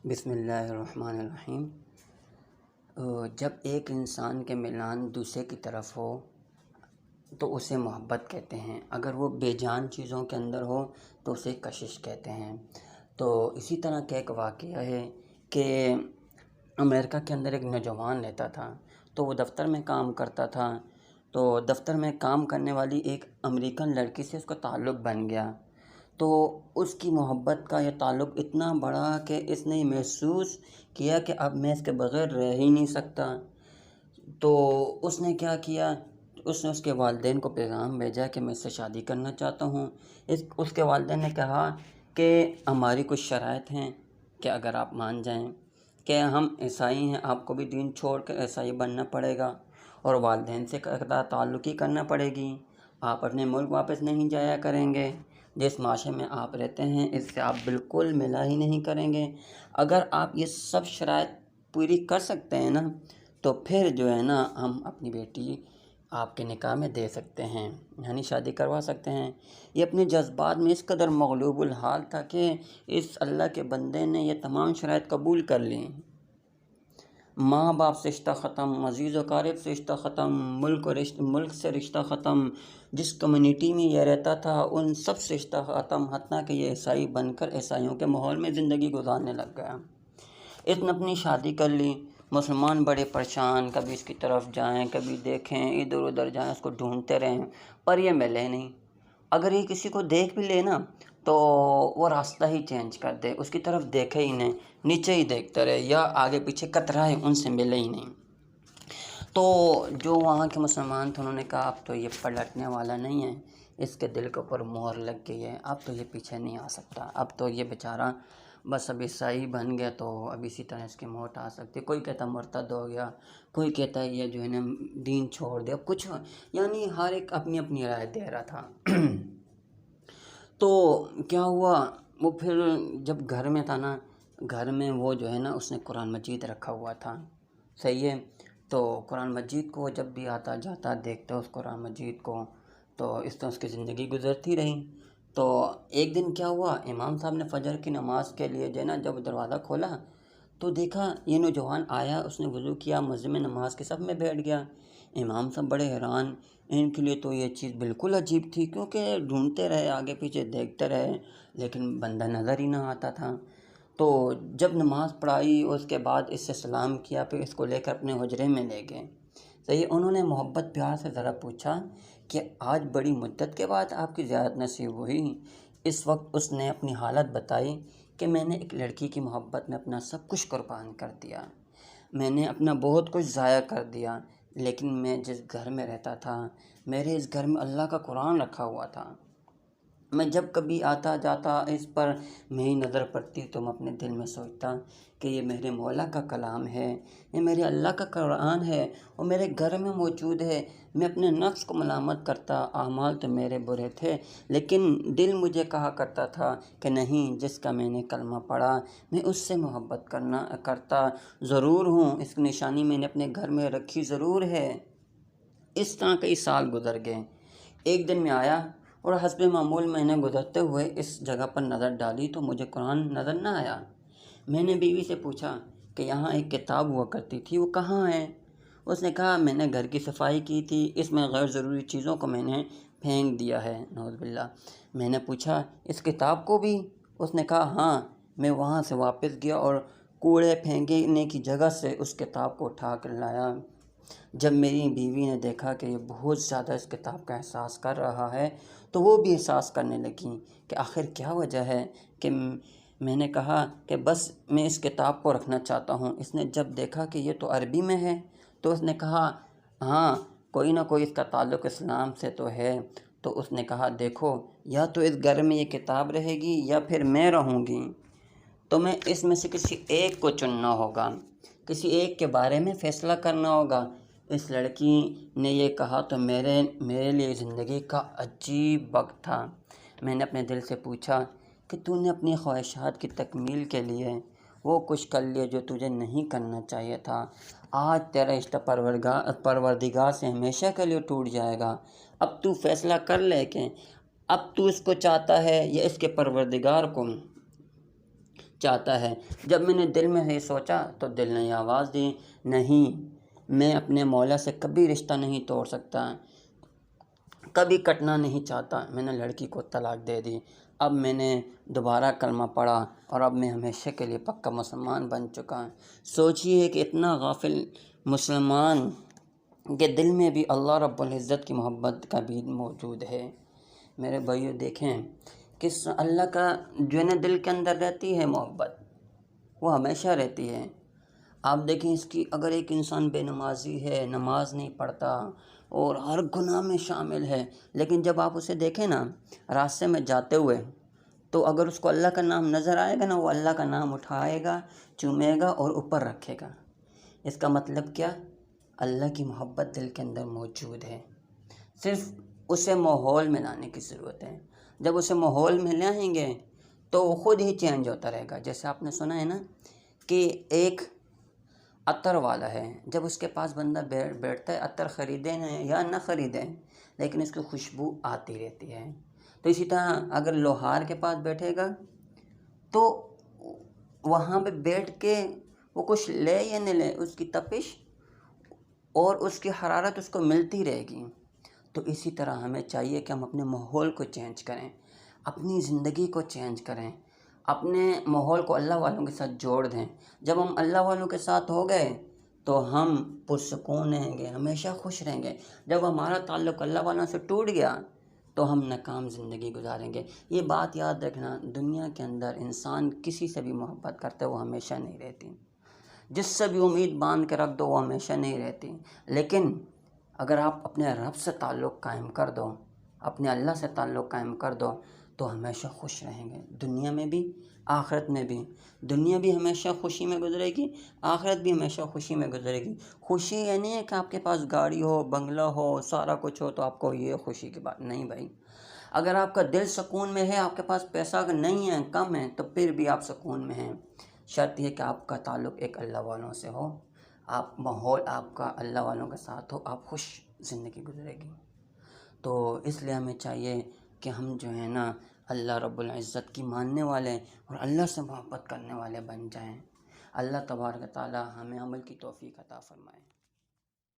بسم اللہ الرحمن الرحیم۔ جب ایک انسان کے میلان دوسرے کی طرف ہو تو اسے محبت کہتے ہیں، اگر وہ بے جان چیزوں کے اندر ہو تو اسے کشش کہتے ہیں۔ تو اسی طرح کا ایک واقعہ ہے کہ امریکہ کے اندر ایک نوجوان رہتا تھا، تو وہ دفتر میں کام کرتا تھا، تو دفتر میں کام کرنے والی ایک امریکن لڑکی سے اس کا تعلق بن گیا۔ تو اس کی محبت کا یہ تعلق اتنا بڑا کہ اس نے محسوس کیا کہ اب میں اس کے بغیر رہ ہی نہیں سکتا۔ تو اس نے کیا کیا، اس نے اس کے والدین کو پیغام بھیجا کہ میں اس سے شادی کرنا چاہتا ہوں۔ اس کے والدین نے کہا کہ ہماری کچھ شرائط ہیں کہ اگر آپ مان جائیں کہ ہم عیسائی ہیں، آپ کو بھی دین چھوڑ کر عیسائی بننا پڑے گا اور والدین سے قطع تعلقی کرنا پڑے گی، آپ اپنے ملک واپس نہیں جایا کریں گے، جس معاشرے میں آپ رہتے ہیں اس سے آپ بالکل ملا ہی نہیں کریں گے۔ اگر آپ یہ سب شرائط پوری کر سکتے ہیں نا تو پھر جو ہے نا ہم اپنی بیٹی آپ کے نکاح میں دے سکتے ہیں، یعنی شادی کروا سکتے ہیں۔ یہ اپنے جذبات میں اس قدر مغلوب الحال تھا کہ اس اللہ کے بندے نے یہ تمام شرائط قبول کر لیں۔ ماں باپ سے رشتہ ختم، عزیز و اقارب سے رشتہ ختم، ملک سے رشتہ ختم، جس کمیونٹی میں یہ رہتا تھا ان سب سے رشتہ ختم، حتیٰ کہ یہ عیسائی بن کر عیسائیوں کے ماحول میں زندگی گزارنے لگ گیا۔ اس نے اپنی شادی کر لی۔ مسلمان بڑے پریشان، کبھی اس کی طرف جائیں، کبھی دیکھیں، ادھر ادھر جائیں، اس کو ڈھونڈتے رہیں، پر یہ ملے نہیں۔ اگر یہ کسی کو دیکھ بھی لے نا تو وہ راستہ ہی چینج کر دے، اس کی طرف دیکھے ہی نہیں، نیچے ہی دیکھتا رہے یا آگے پیچھے کترائے، ان سے ملے ہی نہیں۔ تو جو وہاں کے مسلمان تھے انہوں نے کہا اب تو یہ پلٹنے والا نہیں ہے، اس کے دل کے اوپر مہر لگ گئی ہے، اب تو یہ پیچھے نہیں آ سکتا، اب تو یہ بیچارہ بس اب عیسائی بن گیا تو اب اسی طرح اس کی موت آ سکتی۔ کوئی کہتا مرتد ہو گیا، کوئی کہتا ہے یہ جو ہے نا دین چھوڑ دیا، کچھ یعنی ہر ایک اپنی اپنی رائے دے رہا تھا۔ تو کیا ہوا، وہ پھر جب گھر میں تھا نا، گھر میں وہ جو ہے نا اس نے قرآن مجید رکھا ہوا تھا، صحیح ہے، تو قرآن مجید کو جب بھی آتا جاتا دیکھتا اس قرآن مجید کو، تو اس طرح اس کی زندگی گزرتی رہی۔ تو ایک دن کیا ہوا، امام صاحب نے فجر کی نماز کے لیے جو ہے نا جب دروازہ کھولا تو دیکھا یہ نوجوان آیا، اس نے وضو کیا، مسجد میں نماز کے صف میں بیٹھ گیا۔ امام صاحب بڑے حیران، ان کے لیے تو یہ چیز بالکل عجیب تھی، کیونکہ ڈھونڈتے رہے، آگے پیچھے دیکھتے رہے، لیکن بندہ نظر ہی نہ آتا تھا۔ تو جب نماز پڑھائی اس کے بعد اس سے سلام کیا، پھر اس کو لے کر اپنے حجرے میں لے گئے، صحیح۔ انہوں نے محبت پیار سے ذرا پوچھا کہ آج بڑی مدت کے بعد آپ کی زیارت نصیب ہوئی۔ اس وقت اس نے اپنی حالت بتائی کہ میں نے ایک لڑکی کی محبت میں اپنا سب کچھ قربان کر دیا، میں نے اپنا بہت کچھ ضائع کر دیا، لیکن میں جس گھر میں رہتا تھا میرے اس گھر میں اللہ کا قرآن رکھا ہوا تھا، میں جب کبھی آتا جاتا اس پر میری نظر پڑتی تو میں اپنے دل میں سوچتا کہ یہ میرے مولا کا کلام ہے، یہ میرے اللہ کا قرآن ہے اور میرے گھر میں موجود ہے۔ میں اپنے نفس کو ملامت کرتا، اعمال تو میرے برے تھے، لیکن دل مجھے کہا کرتا تھا کہ نہیں، جس کا میں نے کلمہ پڑھا میں اس سے محبت کرتا ضرور ہوں، اس کی نشانی میں نے اپنے گھر میں رکھی ضرور ہے۔ اس طرح کئی سال گزر گئے۔ ایک دن میں آیا اور حسب معمول میں نے گزرتے ہوئے اس جگہ پر نظر ڈالی تو مجھے قرآن نظر نہ آیا۔ میں نے بیوی سے پوچھا کہ یہاں ایک کتاب ہوا کرتی تھی، وہ کہاں ہے؟ اس نے کہا میں نے گھر کی صفائی کی تھی، اس میں غیر ضروری چیزوں کو میں نے پھینک دیا ہے، نعوذ باللہ۔ میں نے پوچھا اس کتاب کو بھی؟ اس نے کہا ہاں۔ میں وہاں سے واپس گیا اور کوڑے پھینکنے کی جگہ سے اس کتاب کو اٹھا کر لایا۔ جب میری بیوی نے دیکھا کہ یہ بہت زیادہ اس کتاب کا احساس کر رہا ہے تو وہ بھی احساس کرنے لگیں کہ آخر کیا وجہ ہے، کہ میں نے کہا کہ بس میں اس کتاب کو رکھنا چاہتا ہوں۔ اس نے جب دیکھا کہ یہ تو عربی میں ہے تو اس نے کہا ہاں کوئی نہ کوئی اس کا تعلق اسلام سے تو ہے۔ تو اس نے کہا دیکھو، یا تو اس گھر میں یہ کتاب رہے گی یا پھر میں رہوں گی، تو میں اس میں سے کسی ایک کو چننا ہوگا، کسی ایک کے بارے میں فیصلہ کرنا ہوگا۔ اس لڑکی نے یہ کہا تو میرے لیے زندگی کا عجیب وقت تھا۔ میں نے اپنے دل سے پوچھا کہ تو نے اپنی خواہشات کی تکمیل کے لیے وہ کچھ کر لیا جو تجھے نہیں کرنا چاہیے تھا۔ آج تیرا رشتہ پروردگار سے ہمیشہ کے لیے ٹوٹ جائے گا۔ اب تو فیصلہ کر لے کہ اب تو اس کو چاہتا ہے یا اس کے پروردگار کو۔ چاہتا ہے۔ جب میں نے دل میں یہ سوچا تو دل نے یہ آواز دی، نہیں، میں اپنے مولا سے کبھی رشتہ نہیں توڑ سکتا، کبھی کٹنا نہیں چاہتا۔ میں نے لڑکی کو طلاق دے دی۔ اب میں نے دوبارہ کلمہ پڑھا اور اب میں ہمیشہ کے لیے پکا مسلمان بن چکا۔ سوچئے کہ اتنا غافل مسلمان کے دل میں بھی اللہ رب العزت کی محبت کا بھی موجود ہے۔ میرے بھائیو دیکھیں کہ اللہ کا جو ہے نا دل کے اندر رہتی ہے محبت، وہ ہمیشہ رہتی ہے۔ آپ دیکھیں اس کی، اگر ایک انسان بے نمازی ہے، نماز نہیں پڑھتا اور ہر گناہ میں شامل ہے، لیکن جب آپ اسے دیکھیں نا راستے میں جاتے ہوئے، تو اگر اس کو اللہ کا نام نظر آئے گا نا، وہ اللہ کا نام اٹھائے گا، چومے گا اور اوپر رکھے گا۔ اس کا مطلب کیا؟ اللہ کی محبت دل کے اندر موجود ہے، صرف اسے ماحول میں لانے کی ضرورت ہے۔ جب اسے ماحول میں لائیں گے تو وہ خود ہی چینج ہوتا رہے گا۔ جیسے آپ نے سنا ہے نا کہ ایک عطر والا ہے، جب اس کے پاس بندہ بیٹھتا ہے، عطر خریدیں یا نہ خریدیں لیکن اس کی خوشبو آتی رہتی ہے۔ تو اسی طرح اگر لوہار کے پاس بیٹھے گا تو وہاں پہ بیٹھ کے وہ کچھ لے یا نہ لے، اس کی تپش اور اس کی حرارت اس کو ملتی رہے گی۔ تو اسی طرح ہمیں چاہیے کہ ہم اپنے ماحول کو چینج کریں، اپنی زندگی کو چینج کریں، اپنے ماحول کو اللہ والوں کے ساتھ جوڑ دیں۔ جب ہم اللہ والوں کے ساتھ ہو گئے تو ہم پرسکون رہیں گے، ہمیشہ خوش رہیں گے۔ جب ہمارا تعلق اللہ والوں سے ٹوٹ گیا تو ہم ناکام زندگی گزاریں گے۔ یہ بات یاد رکھنا، دنیا کے اندر انسان کسی سے بھی محبت کرتے وہ ہمیشہ نہیں رہتی، جس سے بھی امید باندھ کے رکھ دو وہ ہمیشہ نہیں رہتی، لیکن اگر آپ اپنے رب سے تعلق قائم کر دو، اپنے اللہ سے تعلق قائم کر دو تو ہمیشہ خوش رہیں گے، دنیا میں بھی آخرت میں بھی۔ دنیا بھی ہمیشہ خوشی میں گزرے گی، آخرت بھی ہمیشہ خوشی میں گزرے گی۔ خوشی یہ نہیں ہے کہ آپ کے پاس گاڑی ہو، بنگلہ ہو، سارا کچھ ہو تو آپ کو یہ خوشی کی بات نہیں بھائی۔ اگر آپ کا دل سکون میں ہے، آپ کے پاس پیسہ اگر نہیں ہے، کم ہے، تو پھر بھی آپ سکون میں ہیں۔ شرط یہ کہ آپ کا تعلق ایک اللہ والوں سے ہو، آپ ماحول آپ کا اللہ والوں کے ساتھ ہو، آپ خوش زندگی گزرے گی۔ تو اس لیے ہمیں چاہیے کہ ہم جو ہے نا اللہ رب العزت کی ماننے والے اور اللہ سے محبت کرنے والے بن جائیں۔ اللہ تبارک و تعالی ہمیں عمل کی توفیق عطا فرمائے۔